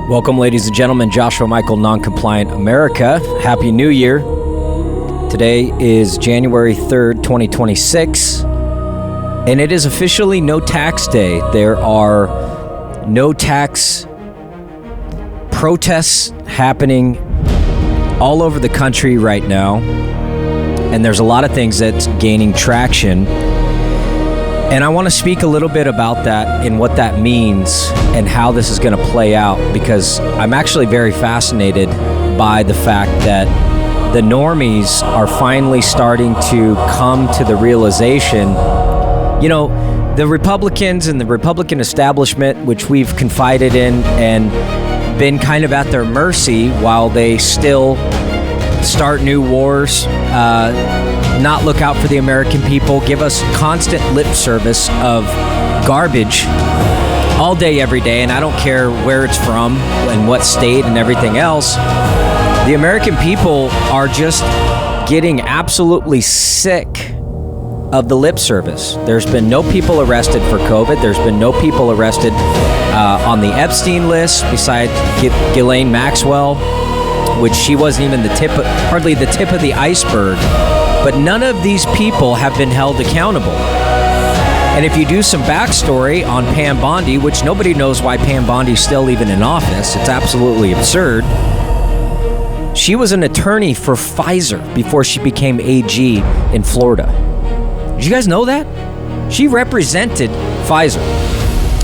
Welcome, ladies and gentlemen. Joshua Michael, Noncompliant America. Happy New Year. Today is January 3rd, 2026, and it is officially No Tax Day. There are no tax protests happening all over the country right now, and there's a lot of things that's gaining traction. And I want to speak a little bit about that and what that means and how this is going to play out, because I'm actually very fascinated by the fact that the normies are finally starting to come to the realization, you know, the Republicans and the Republican establishment, which we've confided in and been kind of at their mercy while they still start new wars, not look out for the American people, give us constant lip service of garbage all day, every day, and I don't care where it's from and what state and everything else. The American people are just getting absolutely sick of the lip service. There's been no people arrested for COVID. There's been no people arrested on the Epstein list besides Ghislaine Maxwell, which she wasn't even hardly the tip of the iceberg. But none of these people have been held accountable. And if you do some backstory on Pam Bondi, which nobody knows why Pam Bondi's still even in office, it's absolutely absurd. She was an attorney for Pfizer before she became AG in Florida. Did you guys know that? She represented Pfizer.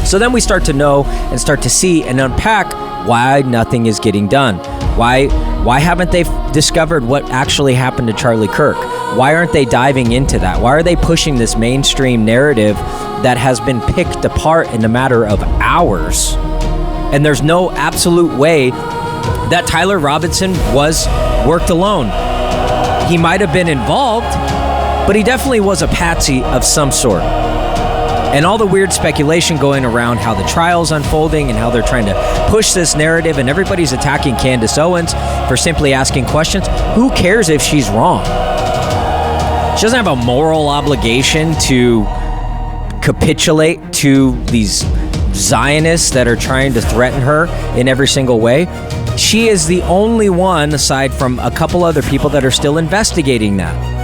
So then we start to know and start to see and unpack why nothing is getting done. Why haven't they discovered what actually happened to Charlie Kirk? Why aren't they diving into that? Why are they pushing this mainstream narrative that has been picked apart in a matter of hours? And there's no absolute way that Tyler Robinson worked alone. He might have been involved, but he definitely was a patsy of some sort. And all the weird speculation going around how the trial's unfolding and how they're trying to push this narrative, and everybody's attacking Candace Owens for simply asking questions. Who cares if she's wrong? She doesn't have a moral obligation to capitulate to these Zionists that are trying to threaten her in every single way. She is the only one, aside from a couple other people, that are still investigating that.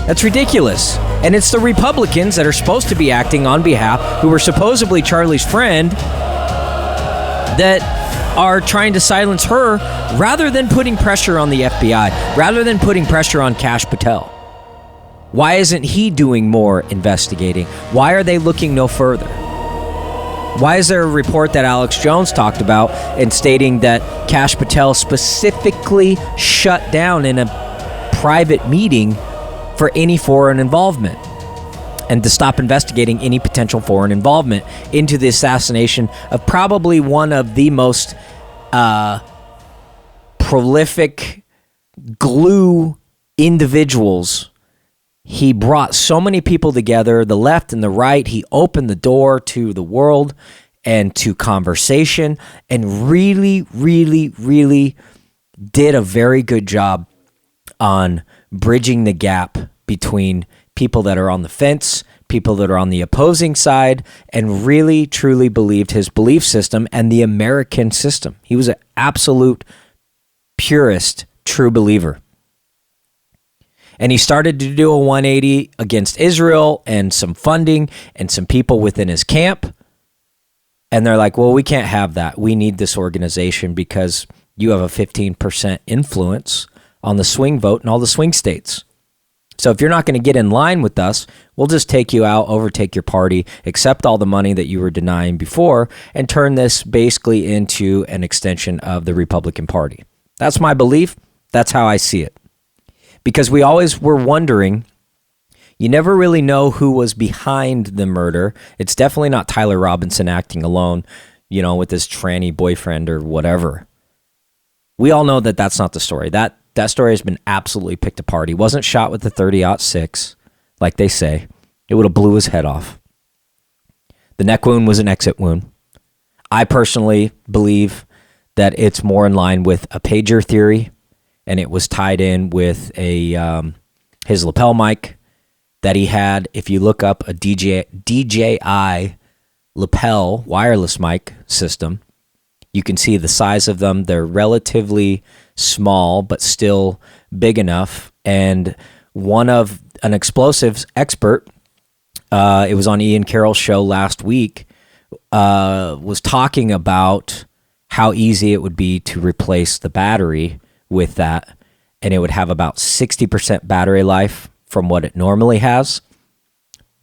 That's ridiculous. And it's the Republicans that are supposed to be acting on behalf, who were supposedly Charlie's friend, that are trying to silence her rather than putting pressure on the FBI, rather than putting pressure on Kash Patel. Why isn't he doing more investigating? Why are they looking no further? Why is there a report that Alex Jones talked about and stating that Kash Patel specifically shut down in a private meeting for any foreign involvement, and to stop investigating any potential foreign involvement into the assassination of probably one of the most prolific glue individuals? He brought so many people together, the left and the right. He opened the door to the world and to conversation, and really, really, really did a very good job on bridging the gap between people that are on the fence, people that are on the opposing side, and really, truly believed his belief system and the American system. He was an absolute purist, true believer. And he started to do a 180 against Israel and some funding and some people within his camp. And they're like, well, we can't have that. We need this organization because you have a 15% influence on the swing vote in all the swing states. So if you're not going to get in line with us, we'll just take you out, overtake your party, accept all the money that you were denying before, and turn this basically into an extension of the Republican Party. That's my belief. That's how I see it. Because we always were wondering, you never really know who was behind the murder. It's definitely not Tyler Robinson acting alone, with his tranny boyfriend or whatever. We all know that that's not the story. That story has been absolutely picked apart. He wasn't shot with the 30-06, like they say. It would have blew his head off. The neck wound was an exit wound. I personally believe that it's more in line with a pager theory, and it was tied in with his lapel mic that he had. If you look up a DJI lapel wireless mic system, You can see the size of them. They're relatively small, but still big enough. And an explosives expert, it was on Ian Carroll's show last week, was talking about how easy it would be to replace the battery with that. And it would have about 60% battery life from what it normally has.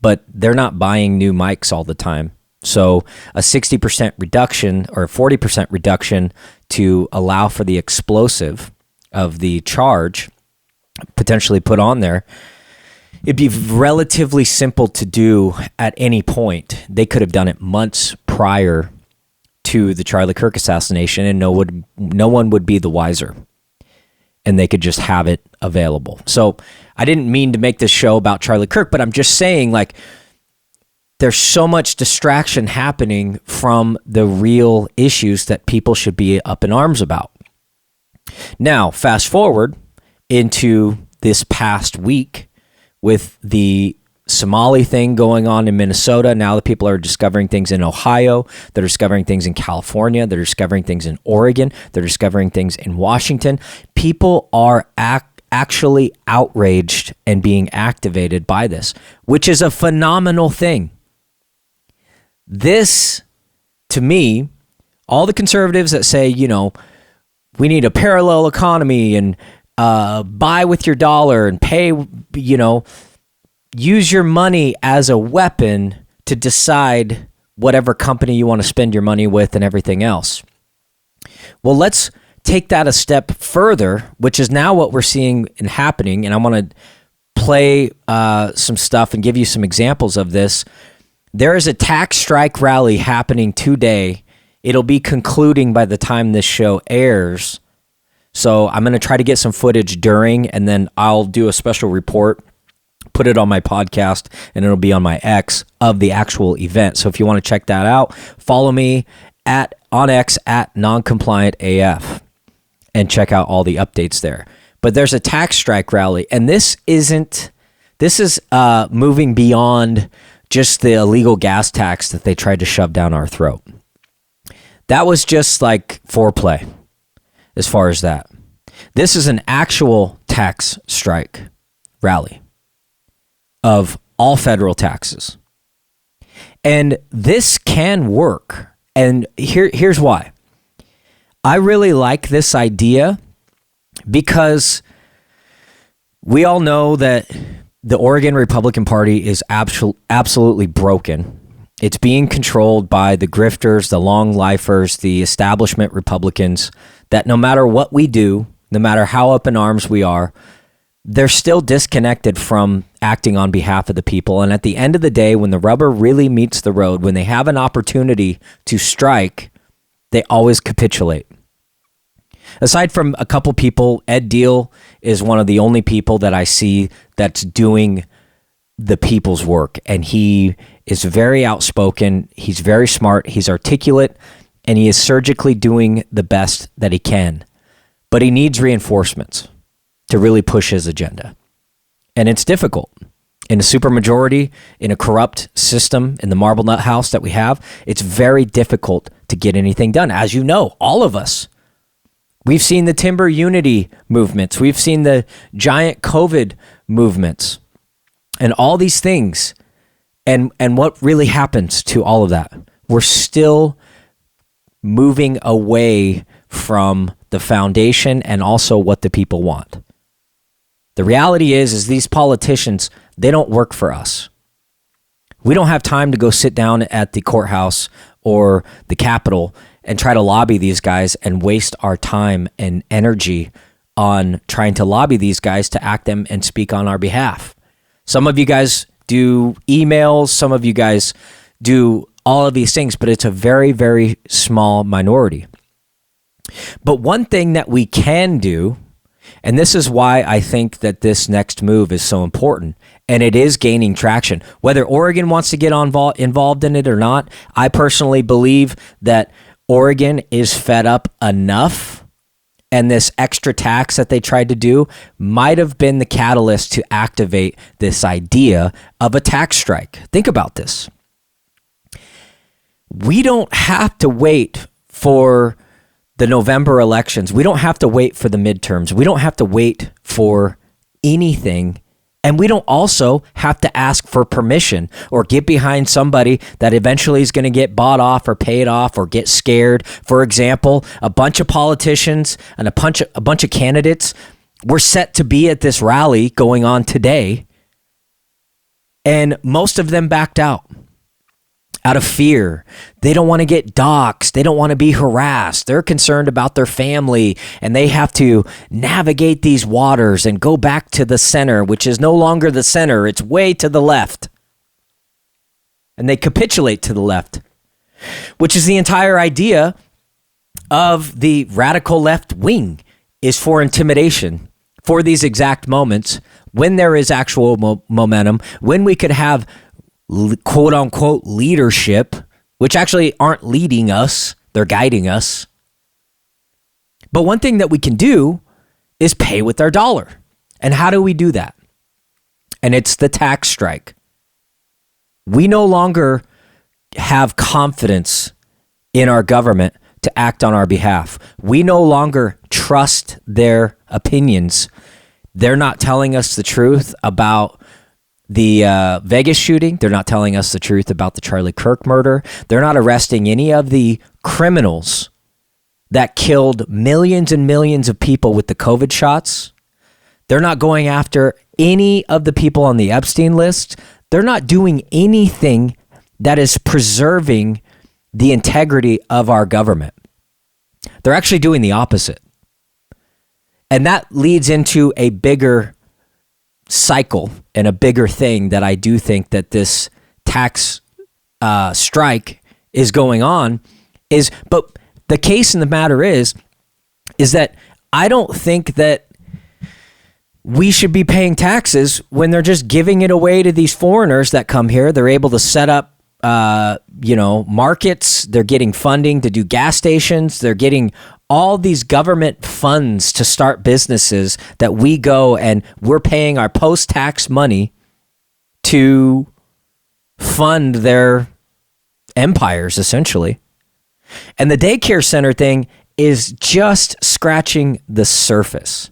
But they're not buying new mics all the time. So a 60% reduction or a 40% reduction to allow for the explosive of the charge potentially put on there, it'd be relatively simple to do at any point. They could have done it months prior to the Charlie Kirk assassination, and no one would be the wiser. And they could just have it available. So I didn't mean to make this show about Charlie Kirk, but I'm just saying, like, there's so much distraction happening from the real issues that people should be up in arms about. Now, fast forward into this past week with the Somali thing going on in Minnesota. Now the people are discovering things in Ohio. They're discovering things in California. They're discovering things in Oregon. They're discovering things in Washington. People are actually outraged and being activated by this, which is a phenomenal thing. This, to me, all the conservatives that say, we need a parallel economy and buy with your dollar and pay, use your money as a weapon to decide whatever company you want to spend your money with and everything else. Well, let's take that a step further, which is now what we're seeing and happening. And I want to play some stuff and give you some examples of this. There is a tax strike rally happening today. It'll be concluding by the time this show airs. So I'm going to try to get some footage during, and then I'll do a special report, put it on my podcast, and it'll be on my X of the actual event. So if you want to check that out, follow me on X at Noncompliant AF and check out all the updates there. But there's a tax strike rally, and this is moving beyond just the illegal gas tax that they tried to shove down our throat. That was just like foreplay as far as that. This is an actual tax strike rally of all federal taxes. And this can work. And here's why. I really like this idea because we all know that the Oregon Republican Party is absolutely broken. It's being controlled by the grifters, the long lifers, the establishment Republicans, that no matter what we do, no matter how up in arms we are, they're still disconnected from acting on behalf of the people. And at the end of the day, when the rubber really meets the road, when they have an opportunity to strike, they always capitulate. Aside from a couple people, Ed Deal is one of the only people that I see that's doing the people's work. And he is very outspoken. He's very smart. He's articulate. And he is surgically doing the best that he can. But he needs reinforcements to really push his agenda. And it's difficult. In a supermajority, in a corrupt system, in the marble nut house that we have, it's very difficult to get anything done. As you know, all of us. We've seen the timber unity movements. We've seen the giant COVID movements and all these things. And what really happens to all of that? We're still moving away from the foundation and also what the people want. The reality is these politicians, they don't work for us. We don't have time to go sit down at the courthouse or the Capitol and try to lobby these guys and waste our time and energy on trying to lobby these guys to act them and speak on our behalf. Some of you guys do emails, some of you guys do all of these things, but it's a very, very small minority. But one thing that we can do, and this is why I think that this next move is so important, and it is gaining traction. Whether Oregon wants to get involved in it or not, I personally believe that Oregon is fed up enough, and this extra tax that they tried to do might have been the catalyst to activate this idea of a tax strike. Think about this. We don't have to wait for the November elections. We don't have to wait for the midterms. We don't have to wait for anything. And we don't also have to ask for permission or get behind somebody that eventually is going to get bought off or paid off or get scared. For example, a bunch of politicians and a bunch of candidates were set to be at this rally going on today, and most of them backed out of fear. They don't want to get doxxed. They don't want to be harassed. They're concerned about their family, and they have to navigate these waters and go back to the center, which is no longer the center. It's way to the left. And they capitulate to the left, which is the entire idea of the radical left wing, is for intimidation, for these exact moments when there is actual momentum, when we could have quote unquote leadership, which actually aren't leading us, they're guiding us. But one thing that we can do is pay with our dollar. And how do we do that? And it's the tax strike. We no longer have confidence in our government to act on our behalf. We no longer trust their opinions. They're not telling us the truth about the Vegas shooting. They're not telling us the truth about the Charlie Kirk murder. They're not arresting any of the criminals that killed millions and millions of people with the COVID shots. They're not going after any of the people on the Epstein list. They're not doing anything that is preserving the integrity of our government. They're actually doing the opposite. And that leads into a bigger cycle and a bigger thing that I do think that this tax strike is going on is, but the case in the matter is that I don't think that we should be paying taxes when they're just giving it away to these foreigners that come here. They're able to set up, markets. They're getting funding to do gas stations. They're getting all these government funds to start businesses that we go and we're paying our post-tax money to fund their empires, essentially. And the daycare center thing is just scratching the surface.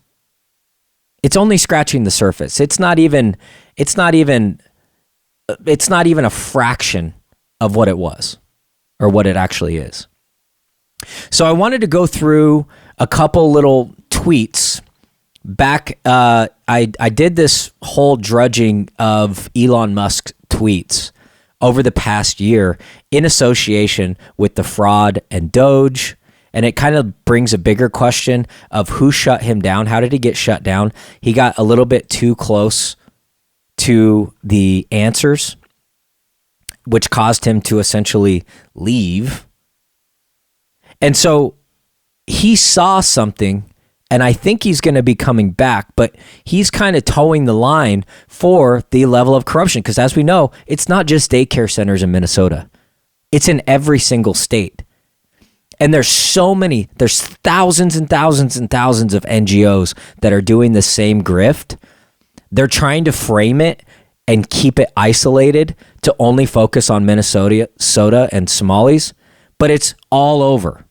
It's only scratching the surface. It's not even a fraction of what it was or what it actually is. So I wanted to go through a couple little tweets back. I did this whole drudging of Elon Musk's tweets over the past year in association with the fraud and Doge. And it kind of brings a bigger question of who shut him down. How did he get shut down? He got a little bit too close to the answers, which caused him to essentially leave. And so he saw something, and I think he's going to be coming back, but he's kind of towing the line for the level of corruption. Because as we know, it's not just daycare centers in Minnesota. It's in every single state. And there's thousands and thousands and thousands of NGOs that are doing the same grift. They're trying to frame it and keep it isolated to only focus on Minnesota and Somalis, but it's all over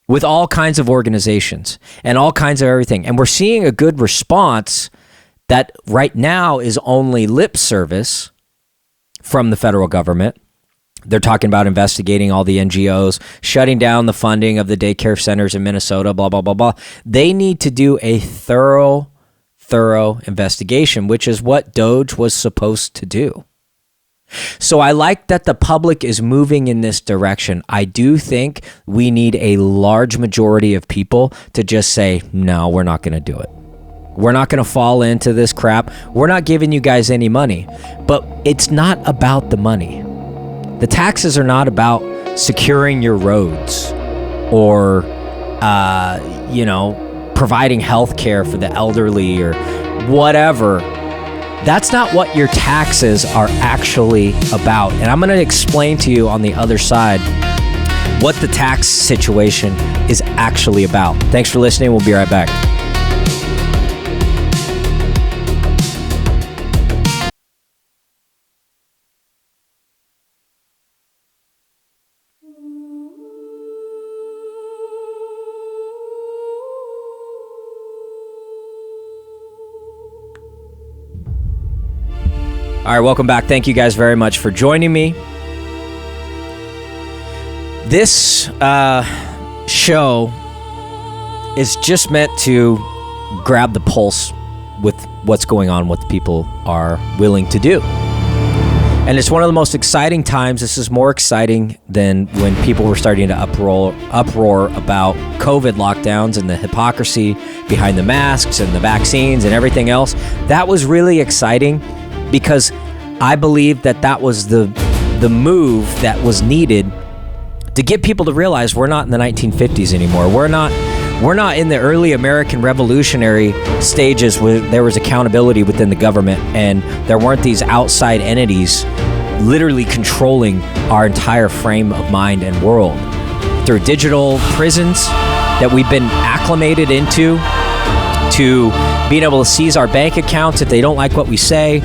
with all kinds of organizations and all kinds of everything. And we're seeing a good response that right now is only lip service from the federal government. They're talking about investigating all the NGOs, shutting down the funding of the daycare centers in Minnesota, blah, blah, blah, blah. They need to do a thorough investigation, which is what Doge was supposed to do. So I like that the public is moving in this direction. I do think we need a large majority of people to just say, no, we're not going to do it. We're not going to fall into this crap. We're not giving you guys any money. But it's not about the money. The taxes are not about securing your roads or, providing health care for the elderly or whatever. That's not what your taxes are actually about. And I'm going to explain to you on the other side what the tax situation is actually about. Thanks for listening. We'll be right back. All right, welcome back. Thank you guys very much for joining me. This show is just meant to grab the pulse with what's going on, what the people are willing to do. And it's one of the most exciting times. This is more exciting than when people were starting to uproar about COVID lockdowns and the hypocrisy behind the masks and the vaccines and everything else. That was really exciting because I believe that was the move that was needed to get people to realize we're not in the 1950s anymore. We're not in the early American revolutionary stages where there was accountability within the government and there weren't these outside entities literally controlling our entire frame of mind and world. Through digital prisons that we've been acclimated into, to being able to seize our bank accounts if they don't like what we say,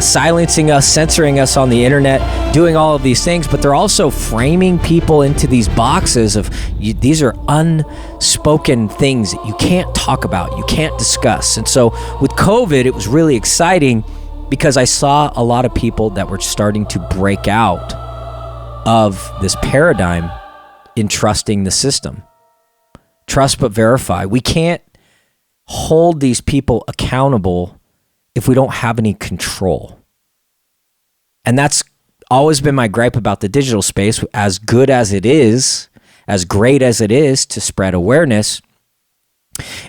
silencing us, censoring us on the internet, doing all of these things, but they're also framing people into these boxes of these are unspoken things that you can't talk about, you can't discuss. And so with COVID, it was really exciting because I saw a lot of people that were starting to break out of this paradigm in trusting the system. Trust but verify. We can't hold these people accountable if we don't have any control. And that's always been my gripe about the digital space. As good as it is, as great as it is to spread awareness,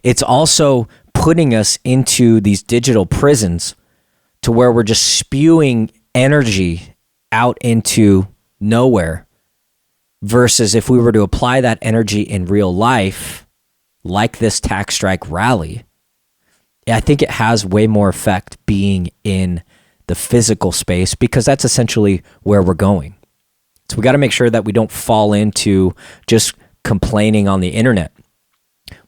it's also putting us into these digital prisons to where we're just spewing energy out into nowhere, versus if we were to apply that energy in real life, like this tax strike rally, I think it has way more effect being in the physical space, because that's essentially where we're going. So we got to make sure that we don't fall into just complaining on the internet.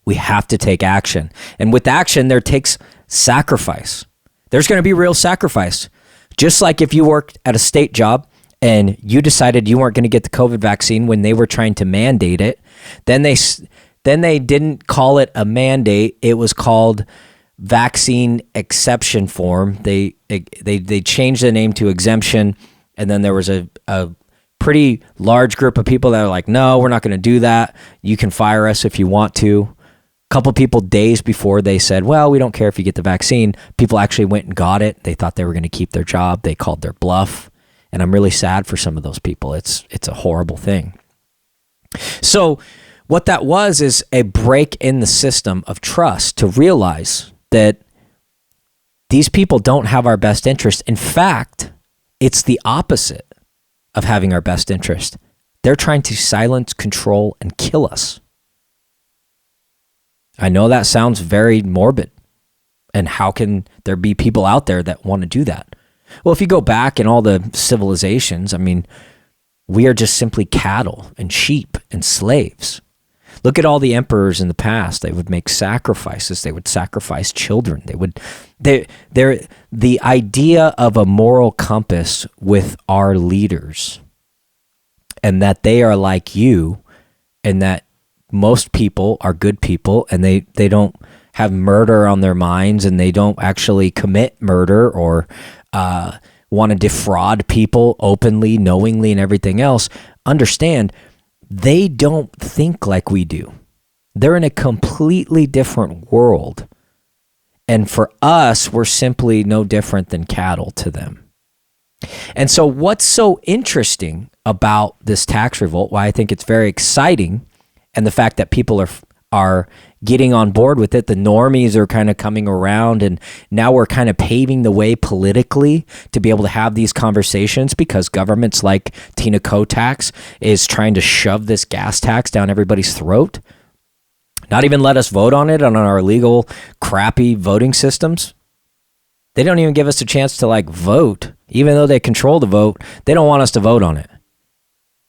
We have to take action. And with action, there takes sacrifice. There's going to be real sacrifice. Just like if you worked at a state job and you decided you weren't going to get the COVID vaccine when they were trying to mandate it, then they didn't call it a mandate. It was called vaccine exception form. They changed the name to exemption, and then there was a pretty large group of people that were like, no, we're not going to do that. You can fire us if you want to. A couple people days before they said, well, we don't care if you get the vaccine. People actually went and got it. They thought they were going to keep their job. They called their bluff. And I'm really sad for some of those people. It's a horrible thing. So what that was is a break in the system of trust to realize that these people don't have our best interest. In fact, it's the opposite of having our best interest. They're trying to silence, control, and kill us. I know that sounds very morbid. And how can there be people out there that want to do that? Well, if you go back in all the civilizations, I mean, we are just simply cattle and sheep and slaves. Look at all the emperors in the past. They would make sacrifices. They would sacrifice children. The idea of a moral compass with our leaders, and that they are like you, and that most people are good people, and they don't have murder on their minds, and they don't actually commit murder or want to defraud people openly, knowingly, and everything else. Understand, they don't think like we do. They're in a completely different world. And for us, we're simply no different than cattle to them. And so what's so interesting about this tax revolt, why I think it's very exciting, and the fact that people are getting on board with it, the normies are kind of coming around, and now we're kind of paving the way politically to be able to have these conversations, because governments like Tina Kotax is trying to shove this gas tax down everybody's throat. Not even let us vote on it on our illegal, crappy voting systems. They don't even give us a chance to vote. Even though they control the vote, they don't want us to vote on it,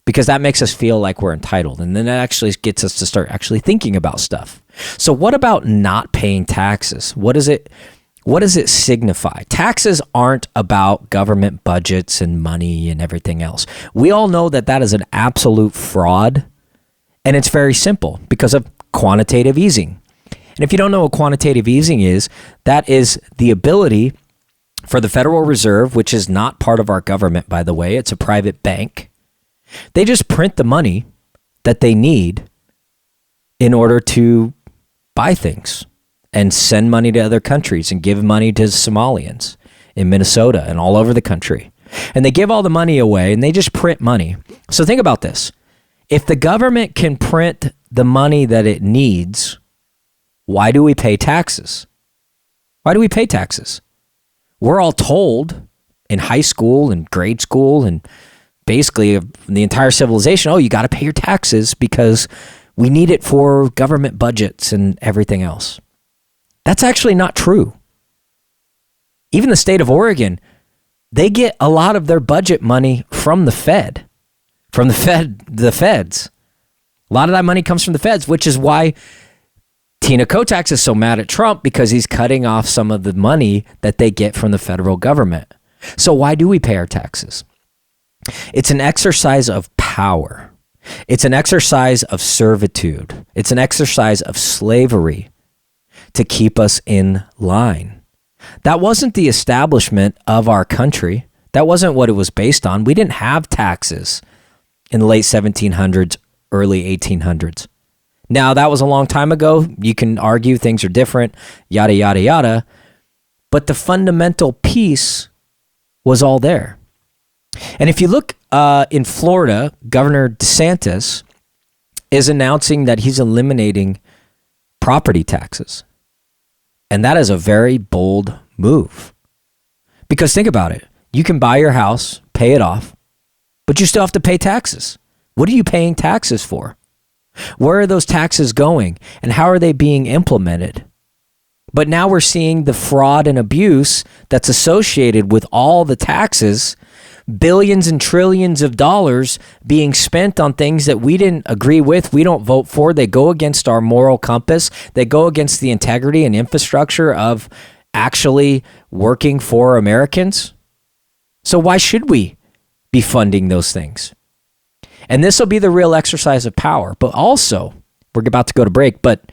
because that makes us feel like we're entitled. And then that actually gets us to start actually thinking about stuff. So what about not paying taxes? What does it signify? Taxes aren't about government budgets and money and everything else. We all know that is an absolute fraud. And it's very simple because of quantitative easing. And if you don't know what quantitative easing is, that is the ability for the Federal Reserve, which is not part of our government, by the way, it's a private bank. They just print the money that they need in order to buy things and send money to other countries and give money to Somalians in Minnesota and all over the country. And they give all the money away and they just print money. So think about this. If the government can print the money that it needs, why do we pay taxes? Why do we pay taxes? We're all told in high school and grade school and basically the entire civilization, oh, you got to pay your taxes because we need it for government budgets and everything else. That's actually not true. Even the state of Oregon, they get a lot of their budget money from the Fed, the feds. A lot of that money comes from the feds, which is why Tina Kotek is so mad at Trump, because he's cutting off some of the money that they get from the federal government. So why do we pay our taxes? It's an exercise of power. It's an exercise of servitude. It's an exercise of slavery to keep us in line. That wasn't the establishment of our country. That wasn't what it was based on. We didn't have taxes in the late 1700s, early 1800s. Now, that was a long time ago. You can argue things are different, yada, yada, yada. But the fundamental piece was all there. And if you look in Florida, Governor DeSantis is announcing that he's eliminating property taxes. And that is a very bold move. Because think about it. You can buy your house, pay it off, but you still have to pay taxes. What are you paying taxes for? Where are those taxes going? And how are they being implemented? But now we're seeing the fraud and abuse that's associated with all the taxes, billions and trillions of dollars being spent on things that we didn't agree with, we don't vote for. They go against our moral compass. They go against the integrity and infrastructure of actually working for Americans. So why should we be funding those things? And this will be the real exercise of power. But also, we're about to go to break, but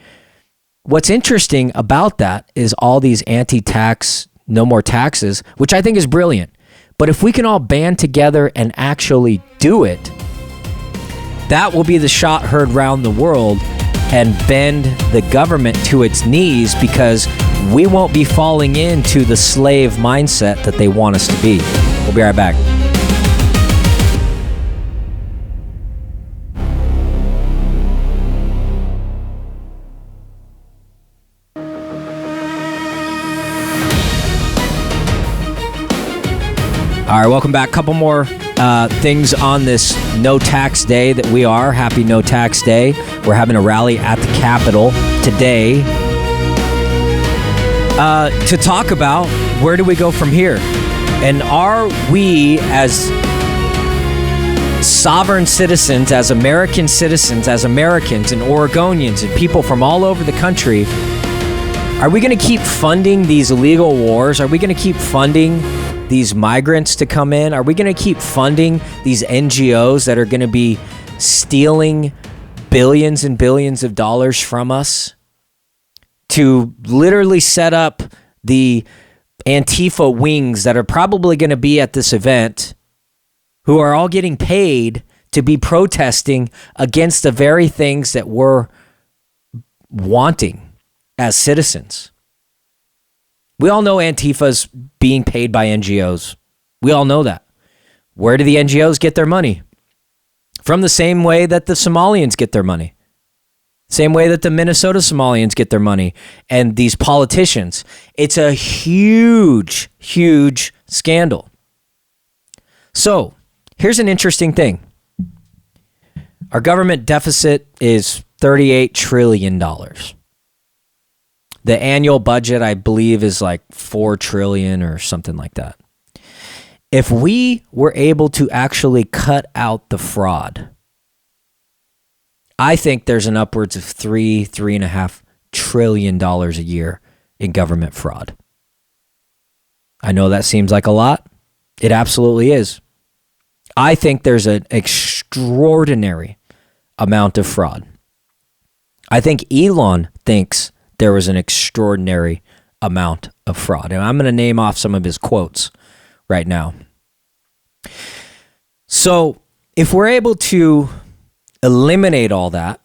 what's interesting about that is all these anti-tax, no more taxes, which I think is brilliant. But if we can all band together and actually do it, that will be the shot heard round the world and bend the government to its knees, because we won't be falling into the slave mindset that they want us to be. We'll be right back. All right, welcome back. Couple more things on this no tax day that we are. Happy no tax day. We're having a rally at the Capitol today to talk about where do we go from here? And are we, as sovereign citizens, as American citizens, as Americans and Oregonians and people from all over the country, are we going to keep funding these illegal wars? Are we going to keep funding these migrants to come in? Are we going to keep funding these NGOs that are going to be stealing billions and billions of dollars from us to literally set up the Antifa wings that are probably going to be at this event, who are all getting paid to be protesting against the very things that we're wanting as citizens? We all know Antifa's being paid by NGOs. We all know that. Where do the NGOs get their money? From the same way that the Somalians get their money. Same way that the Minnesota Somalians get their money. And these politicians. It's a huge, huge scandal. So, here's an interesting thing. Our government deficit is $38 trillion. The annual budget, I believe, is like $4 trillion or something like that. If we were able to actually cut out the fraud, I think there's an upwards of $3.5 trillion a year in government fraud. I know that seems like a lot. It absolutely is. I think there's an extraordinary amount of fraud. I think Elon thinks there was an extraordinary amount of fraud. And I'm going to name off some of his quotes right now. So if we're able to eliminate all that,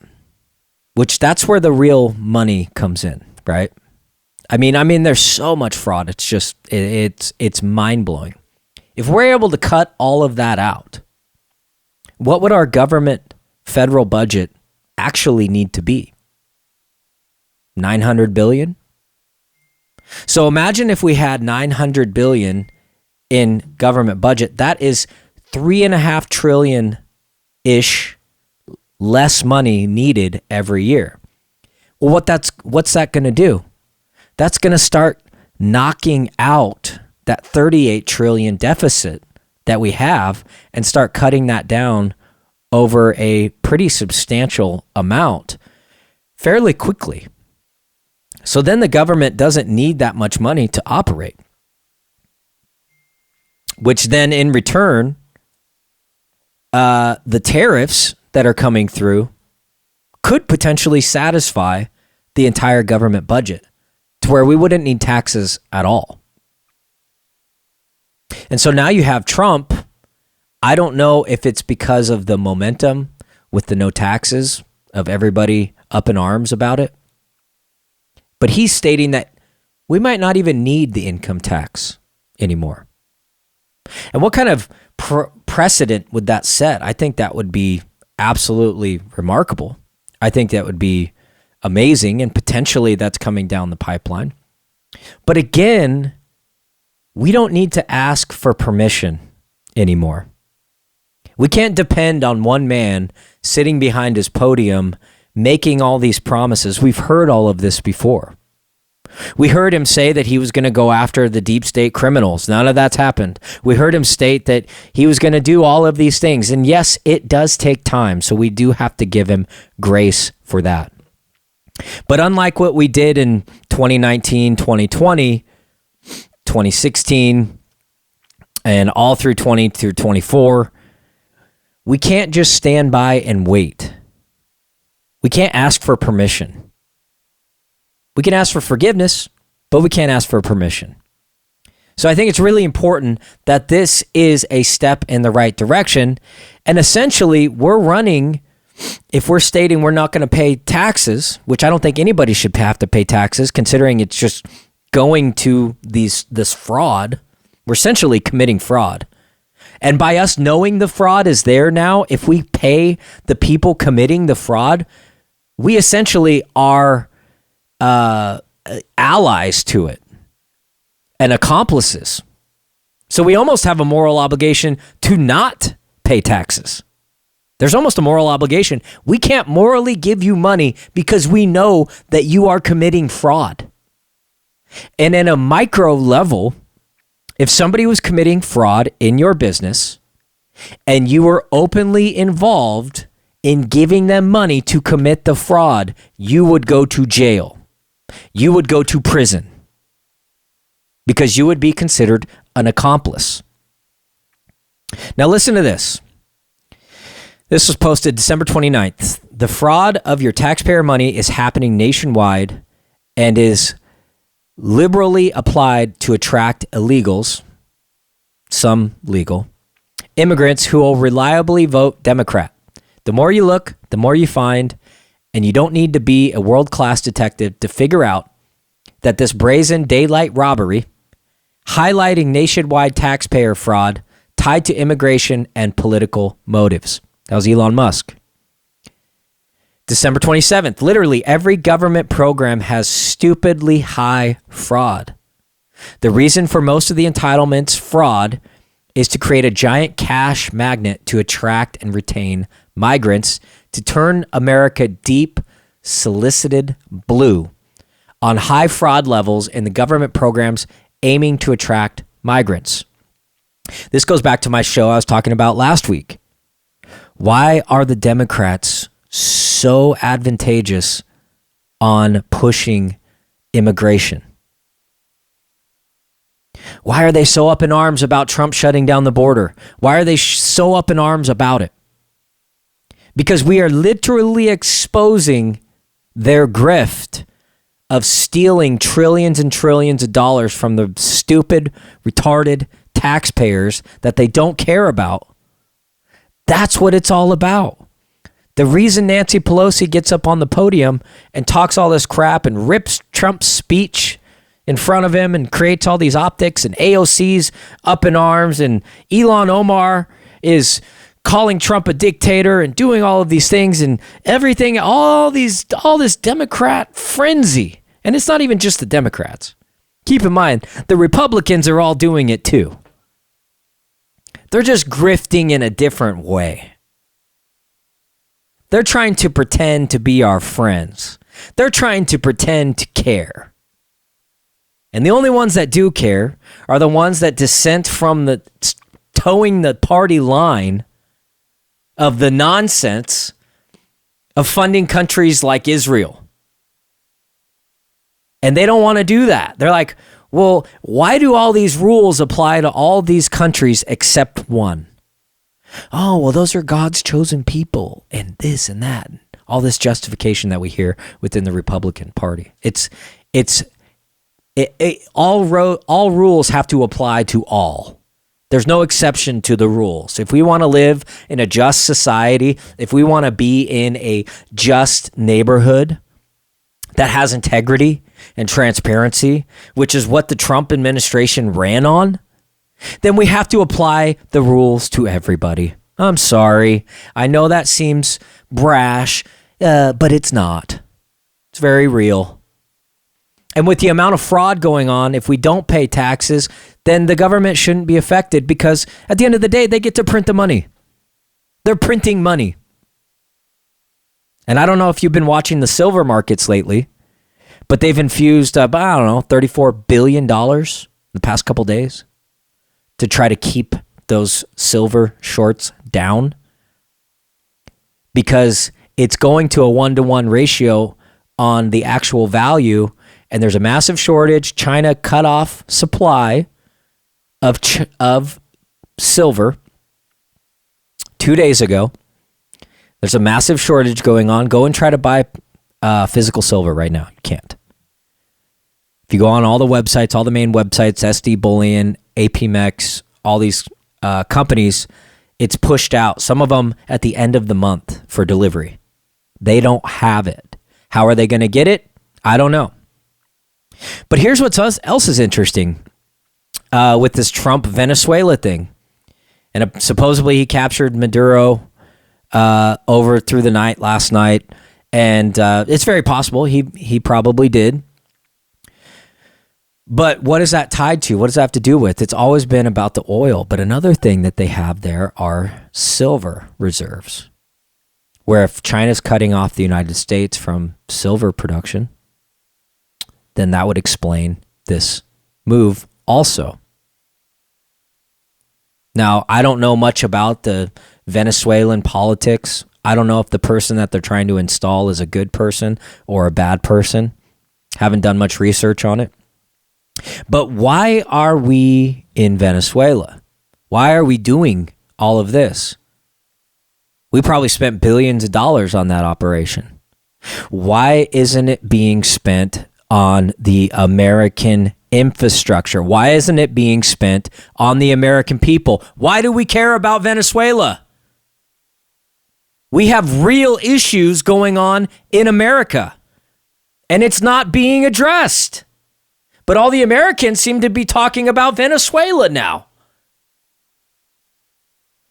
which that's where the real money comes in, right? I mean, there's so much fraud. It's just, it's mind-blowing. If we're able to cut all of that out, what would our government federal budget actually need to be? 900 billion? So imagine if we had 900 billion in government budget. That is 3.5 trillion-ish less money needed every year. Well, what's that going to do? That's going to start knocking out that 38 trillion deficit that we have and start cutting that down over a pretty substantial amount fairly quickly. So then the government doesn't need that much money to operate, which then in return, the tariffs that are coming through could potentially satisfy the entire government budget to where we wouldn't need taxes at all. And so now you have Trump. I don't know if it's because of the momentum with the no taxes of everybody up in arms about it, but he's stating that we might not even need the income tax anymore. And what kind of precedent would that set? I think that would be absolutely remarkable. I think that would be amazing, and potentially that's coming down the pipeline. But again, we don't need to ask for permission anymore. We can't depend on one man sitting behind his podium making all these promises. We've heard all of this before. We heard him say that he was going to go after the deep state criminals. None of that's happened. We heard him state that he was going to do all of these things. And yes, it does take time, so we do have to give him grace for that. But unlike what we did in 2019, 2020, 2016, and all through 20 through 24, we can't just stand by and wait. We can't ask for permission. We can ask for forgiveness, but we can't ask for permission. So I think it's really important that this is a step in the right direction. And essentially, we're running, if we're stating we're not going to pay taxes, which I don't think anybody should have to pay taxes, considering it's just going to this fraud, we're essentially committing fraud. And by us knowing the fraud is there now, if we pay the people committing the fraud, we essentially are allies to it and accomplices. So we almost have a moral obligation to not pay taxes. There's almost a moral obligation. We can't morally give you money because we know that you are committing fraud. And in a micro level, if somebody was committing fraud in your business and you were openly involved in giving them money to commit the fraud, you would go to jail. You would go to prison because you would be considered an accomplice. Now listen to this. This was posted December 29th. The fraud of your taxpayer money is happening nationwide and is liberally applied to attract illegals, some legal, immigrants who will reliably vote Democrat. The more you look, the more you find, and you don't need to be a world-class detective to figure out that this brazen daylight robbery, highlighting nationwide taxpayer fraud tied to immigration and political motives. That was Elon Musk. December 27th, literally every government program has stupidly high fraud. The reason for most of the entitlements fraud is to create a giant cash magnet to attract and retain migrants, to turn America deep, solicited blue on high fraud levels in the government programs aiming to attract migrants. This goes back to my show I was talking about last week. Why are the Democrats so advantageous on pushing immigration? Why are they so up in arms about Trump shutting down the border? Why are they so up in arms about it? Because we are literally exposing their grift of stealing trillions and trillions of dollars from the stupid, retarded taxpayers that they don't care about. That's what it's all about. The reason Nancy Pelosi gets up on the podium and talks all this crap and rips Trump's speech in front of him and creates all these optics, and AOC's up in arms, and Ilhan Omar is calling Trump a dictator and doing all of these things and everything, all this Democrat frenzy. And it's not even just the Democrats. Keep in mind, the Republicans are all doing it too. They're just grifting in a different way. They're trying to pretend to be our friends. They're trying to pretend to care. And the only ones that do care are the ones that dissent from the towing the party line of the nonsense of funding countries like Israel. And they don't want to do that. They're like, well, why do all these rules apply to all these countries except one? Oh, well, those are God's chosen people and this and that. All this justification that we hear within the Republican Party. All rules have to apply to all. There's no exception to the rules. If we want to live in a just society, if we want to be in a just neighborhood that has integrity and transparency, which is what the Trump administration ran on, then we have to apply the rules to everybody. I'm sorry. I know that seems brash, but it's not. It's very real. And with the amount of fraud going on, if we don't pay taxes, then the government shouldn't be affected, because at the end of the day, they get to print the money. They're printing money. And I don't know if you've been watching the silver markets lately, but they've infused, $34 billion in the past couple days to try to keep those silver shorts down, because it's going to a 1-to-1 ratio on the actual value. And there's a massive shortage. China cut off supply of silver 2 days ago. There's a massive shortage going on. Go and try to buy physical silver right now. You can't. If you go on all the websites, all the main websites, SD Bullion, APMEX, all these companies, it's pushed out. Some of them at the end of the month for delivery. They don't have it. How are they going to get it? I don't know. But here's what else is interesting with this Trump Venezuela thing. And supposedly he captured Maduro over through the night last night. And it's very possible he probably did. But what is that tied to? What does that have to do with? It's always been about the oil. But another thing that they have there are silver reserves, where if China's cutting off the United States from silver production, then that would explain this move also. Now, I don't know much about the Venezuelan politics. I don't know if the person that they're trying to install is a good person or a bad person. Haven't done much research on it. But why are we in Venezuela? Why are we doing all of this? We probably spent billions of dollars on that operation. Why isn't it being spent on the American infrastructure? Why isn't it being spent on the American people? Why do we care about Venezuela? We have real issues going on in America, and it's not being addressed. But all the Americans seem to be talking about Venezuela now.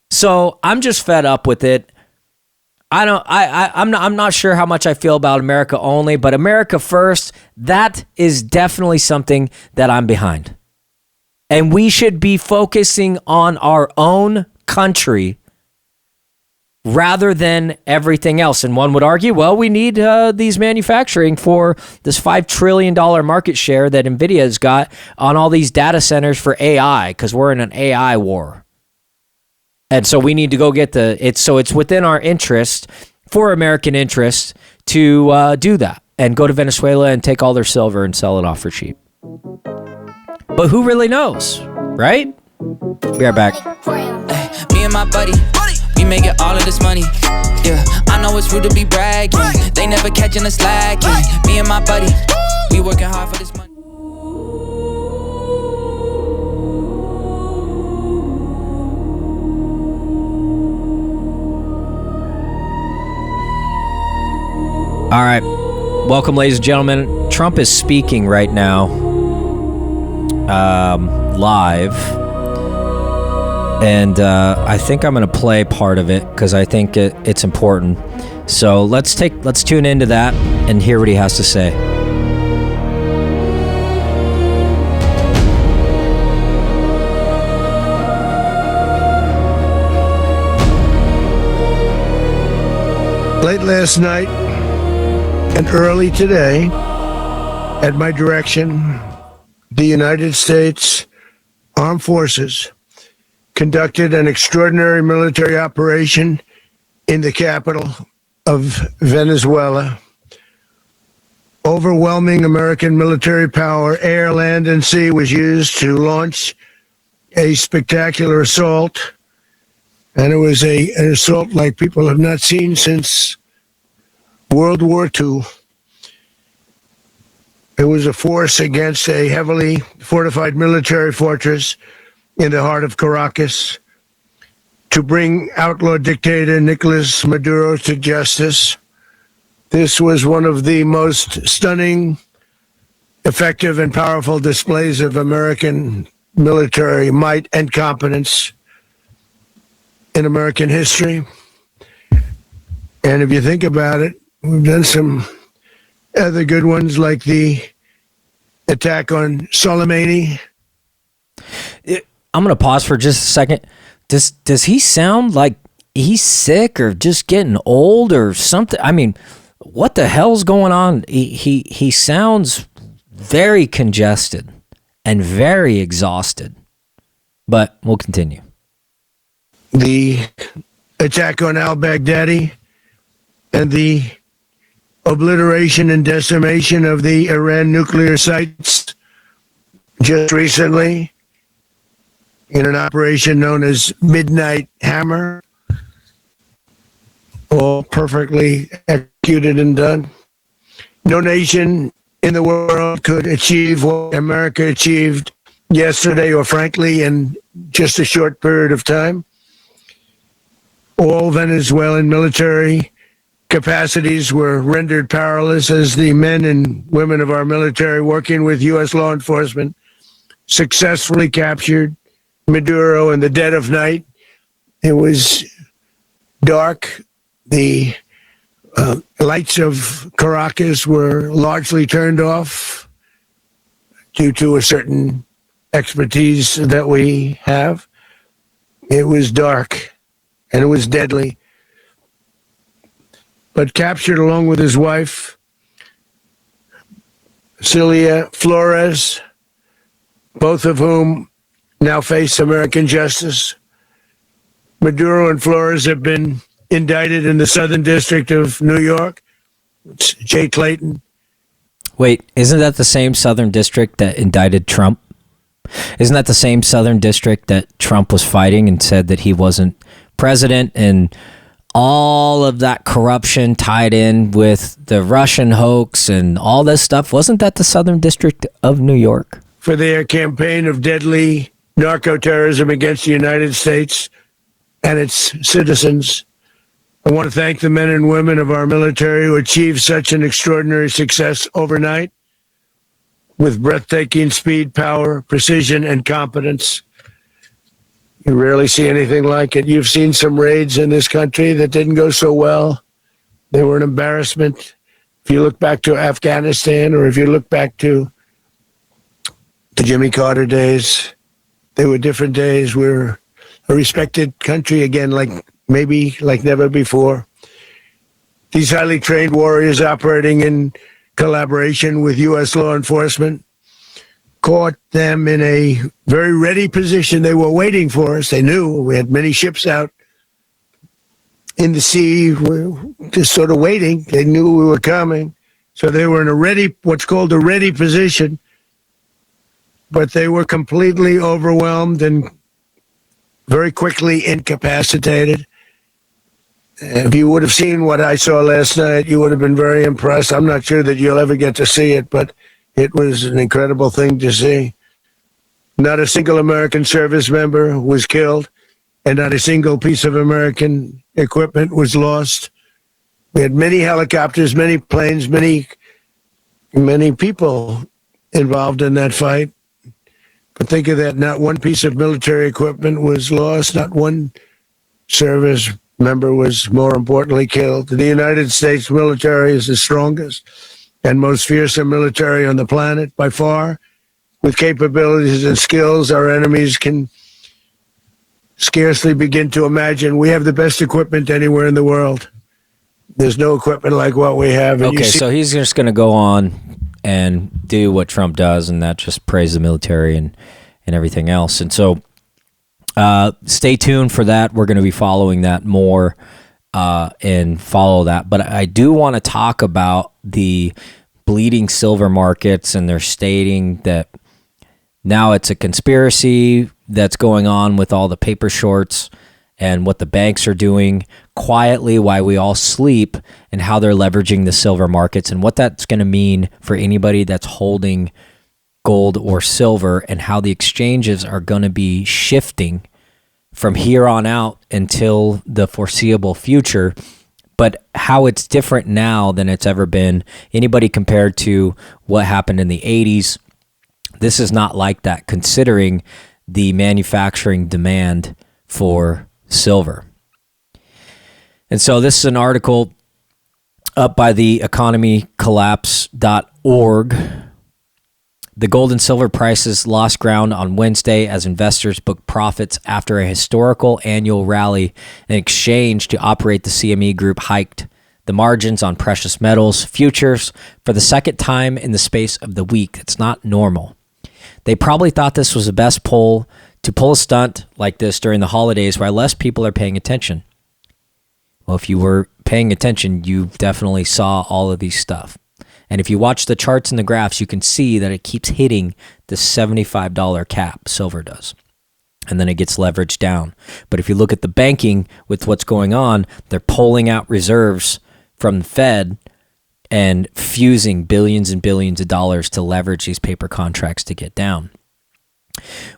So I'm just fed up with it. I'm not sure how much I feel about America only, but America first, that is definitely something that I'm behind. And we should be focusing on our own country rather than everything else. And one would argue, well, we need these manufacturing for this $5 trillion market share that NVIDIA has got on all these data centers for AI, because we're in an AI war. And so we need to go get it's within our interest, for American interest, to do that and go to Venezuela and take all their silver and sell it off for cheap. But who really knows, right? Be right back. Me and my buddy, we make it all of this money. Yeah, I know it's rude to be bragging. They never catching us slacking. Me and my buddy, We working hard for this money. All right. Welcome, ladies and gentlemen. Trump is speaking right now, live. And I think I'm going to play part of it because I think it's important. So let's tune into that and hear what he has to say. Late last night and early today, at my direction, the United States Armed Forces conducted an extraordinary military operation in the capital of Venezuela. Overwhelming American military power, air, land, and sea, was used to launch a spectacular assault. And it was an assault like people have not seen since World War II. It was a force against a heavily fortified military fortress in the heart of Caracas to bring outlaw dictator Nicolas Maduro to justice. This was one of the most stunning, effective, and powerful displays of American military might and competence in American history. And if you think about it, we've done some other good ones, like the attack on Soleimani. I'm going to pause for just a second. Does he sound like he's sick or just getting old or something? I mean, what the hell's going on? He sounds very congested and very exhausted. But we'll continue. The attack on al-Baghdadi and the obliteration and decimation of the Iran nuclear sites just recently in an operation known as Midnight Hammer, all perfectly executed and done. No nation in the world could achieve what America achieved yesterday, or frankly, in just a short period of time. All Venezuelan military capacities were rendered powerless as the men and women of our military, working with U.S. law enforcement, successfully captured Maduro in the dead of night. It was dark. The lights of Caracas were largely turned off due to a certain expertise that we have. It was dark and it was deadly. But captured along with his wife, Celia Flores, both of whom now face American justice. Maduro and Flores have been indicted in the Southern District of New York. It's Jay Clayton. Wait, isn't that the same Southern District that indicted Trump? Isn't that the same Southern District that Trump was fighting and said that he wasn't president, and all of that corruption tied in with the Russian hoax and all this stuff? Wasn't that the Southern District of New York? For their campaign of deadly narco-terrorism against the United States and its citizens. I want to thank the men and women of our military who achieved such an extraordinary success overnight with breathtaking speed, power, precision, and competence. You rarely see anything like it. You've seen some raids in this country that didn't go so well. They were an embarrassment. If you look back to Afghanistan, or if you look back to the Jimmy Carter days, they were different days. We're a respected country again, like never before. These highly trained warriors, operating in collaboration with U.S. law enforcement, caught them in a very ready position. They were waiting for us. They knew we had many ships out in the sea, just sort of waiting. They knew we were coming. So they were in what's called a ready position. But they were completely overwhelmed and very quickly incapacitated. If you would have seen what I saw last night, you would have been very impressed. I'm not sure that you'll ever get to see it, but It was an incredible thing to see. Not a single American service member was killed, and not a single piece of American equipment was lost. We had many helicopters, many planes, many people involved in that fight. But think of that, not one piece of military equipment was lost, not one service member was, more importantly, killed. The United States military is the strongest and most fearsome military on the planet by far. With capabilities and skills our enemies can scarcely begin to imagine. We have the best equipment anywhere in the world. There's no equipment like what we have. Okay, so he's just going to go on and do what Trump does, and that just praise the military and everything else. And so stay tuned for that. We're going to be following that more and follow that. But I do want to talk about the bleeding silver markets, and they're stating that now it's a conspiracy that's going on with all the paper shorts and what the banks are doing quietly while we all sleep, and how they're leveraging the silver markets and what that's going to mean for anybody that's holding gold or silver, and how the exchanges are going to be shifting from here on out until the foreseeable future, but how it's different now than it's ever been. Anybody compared to what happened in the 80s, this is not like that, considering the manufacturing demand for silver. And so this is an article up by the economycollapse.org. The gold and silver prices lost ground on Wednesday as investors booked profits after a historical annual rally in exchange to operate the CME Group hiked the margins on precious metals futures for the second time in the space of the week. It's not normal. They probably thought this was the best to pull a stunt like this during the holidays while less people are paying attention. Well, if you were paying attention, you definitely saw all of these stuff. And if you watch the charts and the graphs, you can see that it keeps hitting the $75 cap, silver does. And then it gets leveraged down. But if you look at the banking with what's going on, they're pulling out reserves from the Fed and fusing billions and billions of dollars to leverage these paper contracts to get down.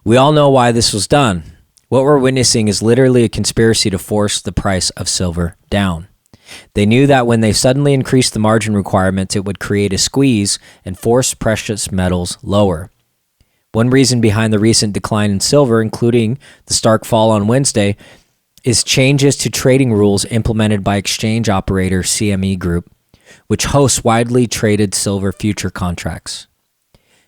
We all know why this was done. What we're witnessing is literally a conspiracy to force the price of silver down. They knew that when they suddenly increased the margin requirements, it would create a squeeze and force precious metals lower. One reason behind the recent decline in silver, including the stark fall on Wednesday, is changes to trading rules implemented by exchange operator CME Group, which hosts widely traded silver future contracts.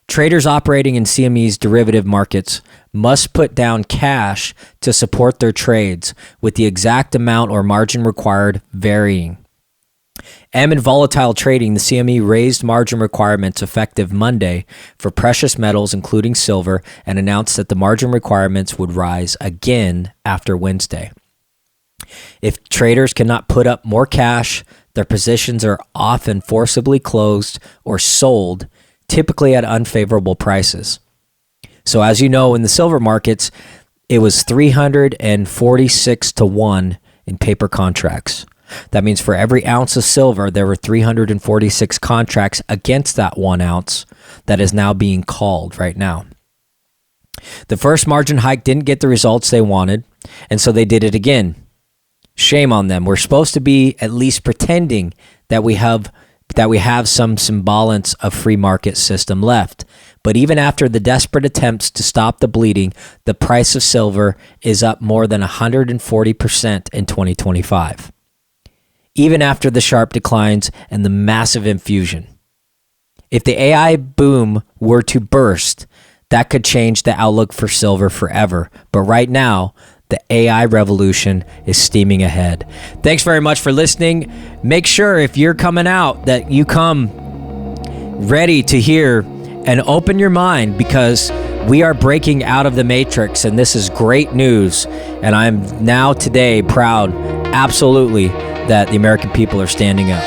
Traders operating in CME's derivative markets must put down cash to support their trades, with the exact amount or margin required varying. Amid volatile trading, the CME raised margin requirements effective Monday for precious metals, including silver, and announced that the margin requirements would rise again after Wednesday. If traders cannot put up more cash, their positions are often forcibly closed or sold, typically at unfavorable prices. So as you know, in the silver markets, it was 346 to 1 in paper contracts. That means for every ounce of silver, there were 346 contracts against that 1 ounce that is now being called right now. The first margin hike didn't get the results they wanted, and so they did it again. Shame on them. We're supposed to be at least pretending that we have some semblance of free market system left. But even after the desperate attempts to stop the bleeding, the price of silver is up more than 140% in 2025. Even after the sharp declines and the massive infusion. If the AI boom were to burst, that could change the outlook for silver forever. But right now, the AI revolution is steaming ahead. Thanks very much for listening. Make sure if you're coming out that you come ready to hear and open your mind, because we are breaking out of the matrix, and this is great news. And I'm now today proud, absolutely, that the American people are standing up.